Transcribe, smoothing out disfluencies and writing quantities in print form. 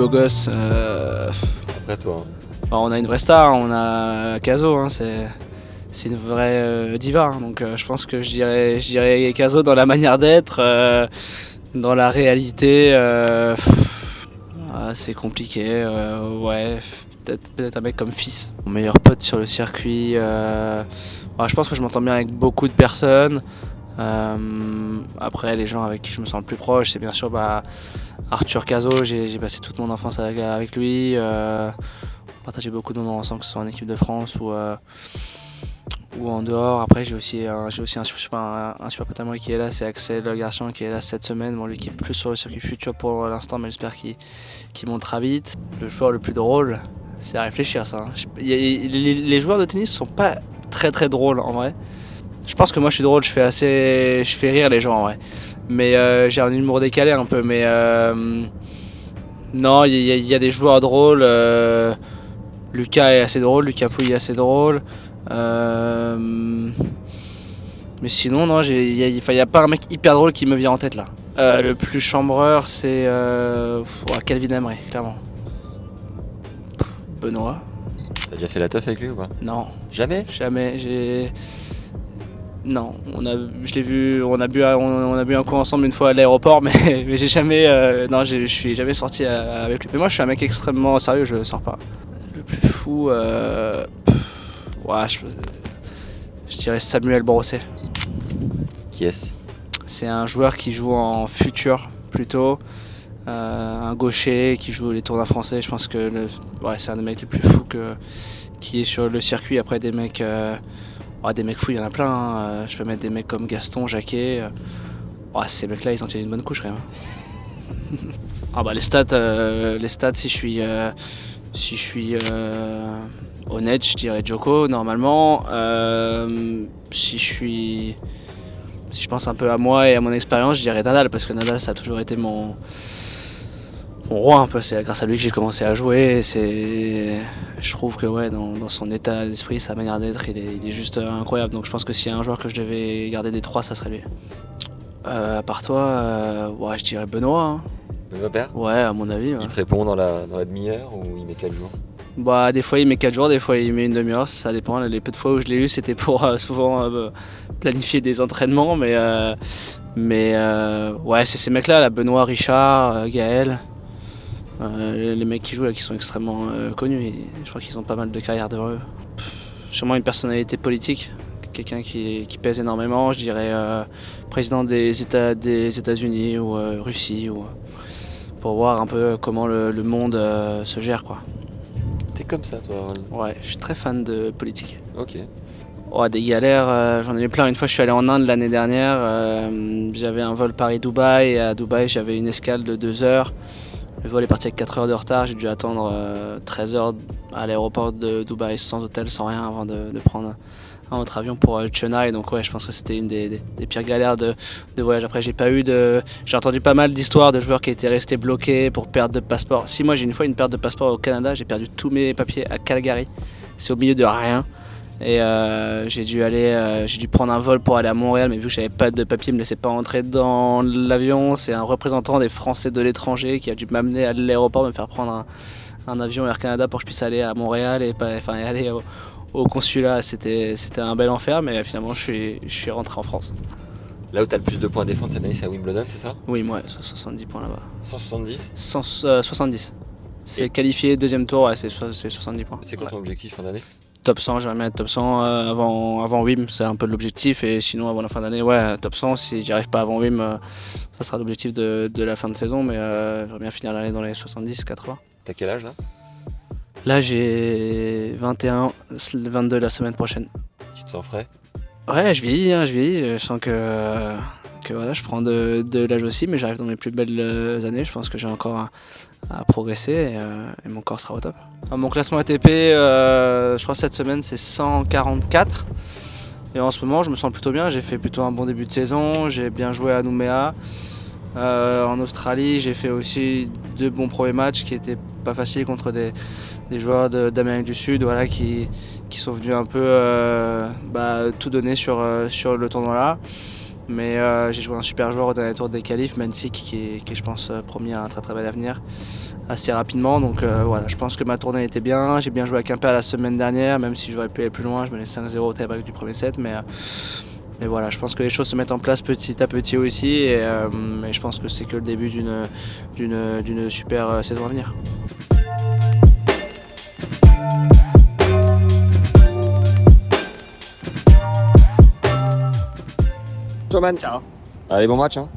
beau gosse. Après toi. On a une vraie star, on a Caso, hein, c'est une vraie diva. Hein, donc je pense que je dirais Caso dans la manière d'être, dans la réalité. C'est compliqué, ouais. Peut-être un mec comme Fils. Mon meilleur pote sur le circuit. Je pense que je m'entends bien avec beaucoup de personnes. Après, les gens avec qui je me sens le plus proche, c'est bien sûr Arthur Cazot. J'ai passé toute mon enfance avec lui. On partageait beaucoup de moments ensemble, que ce soit en équipe de France ou en dehors. Après, j'ai aussi un super pote à moi qui est là, c'est Axel Garçon qui est là cette semaine. Bon, lui qui est plus sur le circuit futur pour l'instant, mais j'espère qu'il montera vite. Le joueur le plus drôle, c'est à réfléchir ça. Hein. Les joueurs de tennis sont pas très très drôles en vrai. Je pense que moi je suis drôle, je fais rire les gens en vrai. Mais j'ai un humour décalé un peu. Mais non, il y a des joueurs drôles. Lucas est assez drôle, Lucas Pouille est assez drôle. Mais sinon, non, il y a pas un mec hyper drôle qui me vient en tête là. Le plus chambreur, c'est Calvin Emery, clairement. Benoît. T'as déjà fait la teuf avec lui ou pas? Non. Jamais? Jamais. Non, je l'ai vu, on a bu un coup ensemble une fois à l'aéroport, mais j'ai jamais, non, je suis jamais sorti avec lui. Mais moi, je suis un mec extrêmement sérieux, je sors pas. Le plus fou, je dirais Samuel Brosset. Qui est-ce? C'est un joueur qui joue en futur plutôt, un gaucher qui joue les tournois français. Je pense que c'est un des mecs les plus fous qui est sur le circuit. Après des mecs fous, il y en a plein. Hein. Je peux mettre des mecs comme Gaston, Jacquet. Ces mecs-là, ils en tiennent une bonne couche quand même. Les stats, si je suis honnête, je dirais Djoko normalement. Si je pense un peu à moi et à mon expérience, je dirais Nadal, parce que Nadal, ça a toujours été mon roi un peu. C'est grâce à lui que j'ai commencé à jouer. Je trouve que dans son état d'esprit, sa manière d'être, il est juste incroyable. Donc je pense que s'il y a un joueur que je devais garder des trois, ça serait lui. À part toi, je dirais Benoît. Hein. Benoît Paire? Ouais, à mon avis. Ouais. Il te répond dans la demi-heure ou il met 4 jours? Des fois il met 4 jours, des fois il met une demi-heure, ça dépend. Les peu de fois où je l'ai eu, c'était pour souvent planifier des entraînements. C'est ces mecs-là, là, Benoît, Richard, Gaël. Les mecs qui jouent là, qui sont extrêmement connus, et je crois qu'ils ont pas mal de carrière devant eux. Sûrement une personnalité politique, quelqu'un qui pèse énormément, je dirais président des États-Unis ou Russie, pour voir un peu comment le monde se gère, quoi. T'es comme ça toi? Ouais, je suis très fan de politique. Ok. Des galères, j'en ai eu plein. Une fois je suis allé en Inde l'année dernière, j'avais un vol Paris-Dubaï, et à Dubaï j'avais une escale de 2 heures. Le vol est parti avec 4 heures de retard, j'ai dû attendre 13 heures à l'aéroport de Dubaï sans hôtel, sans rien, avant de prendre un autre avion pour Chennai. Donc je pense que c'était une des pires galères de voyage. Après j'ai entendu pas mal d'histoires de joueurs qui étaient restés bloqués pour perte de passeport. Si moi j'ai une fois une perte de passeport au Canada, j'ai perdu tous mes papiers à Calgary, c'est au milieu de rien. Et j'ai dû prendre un vol pour aller à Montréal, mais vu que j'avais pas de papier, il me laissait pas entrer dans l'avion. C'est un représentant des Français de l'étranger qui a dû m'amener à l'aéroport, me faire prendre un avion Air Canada pour que je puisse aller à Montréal et aller au consulat. C'était un bel enfer, mais finalement je suis rentré en France. Là où t'as le plus de points à défendre cette année, c'est à Wimbledon, c'est ça? Oui, moi, 70 points là-bas. 170? 70. C'est qualifié deuxième tour, c'est 70 points. C'est quoi ton objectif fin d'année? Top 100, j'aimerais être top 100 avant WIM, c'est un peu l'objectif, et sinon avant la fin d'année, top 100, si j'y arrive pas avant WIM, ça sera l'objectif de la fin de saison, mais j'aimerais bien finir l'année dans les 70-80. T'as quel âge là? Là j'ai 21, 22 la semaine prochaine. Tu te sens frais? Ouais, je vieillis, je sens que je prends de l'âge aussi, mais j'arrive dans mes plus belles années, je pense que j'ai encore à progresser et mon corps sera au top. Mon classement ATP, je crois cette semaine c'est 144, et en ce moment je me sens plutôt bien, j'ai fait plutôt un bon début de saison, j'ai bien joué à Nouméa. En Australie, j'ai fait aussi 2 bons premiers matchs qui étaient pas faciles contre des joueurs d'Amérique du Sud, qui sont venus un peu tout donner sur le tournoi là. Mais j'ai joué un super joueur au dernier tour des qualifs, Mansik, qui est je pense promis à un très très bel avenir assez rapidement. Donc voilà, je pense que ma tournée était bien. J'ai bien joué à Quimper la semaine dernière, même si j'aurais pu aller plus loin. Je menais 5-0 au tie-break du premier set, mais voilà, je pense que les choses se mettent en place petit à petit aussi, et je pense que c'est que le début d'une super saison à venir. Ciao man. Ciao. Allez, bon match. Hein.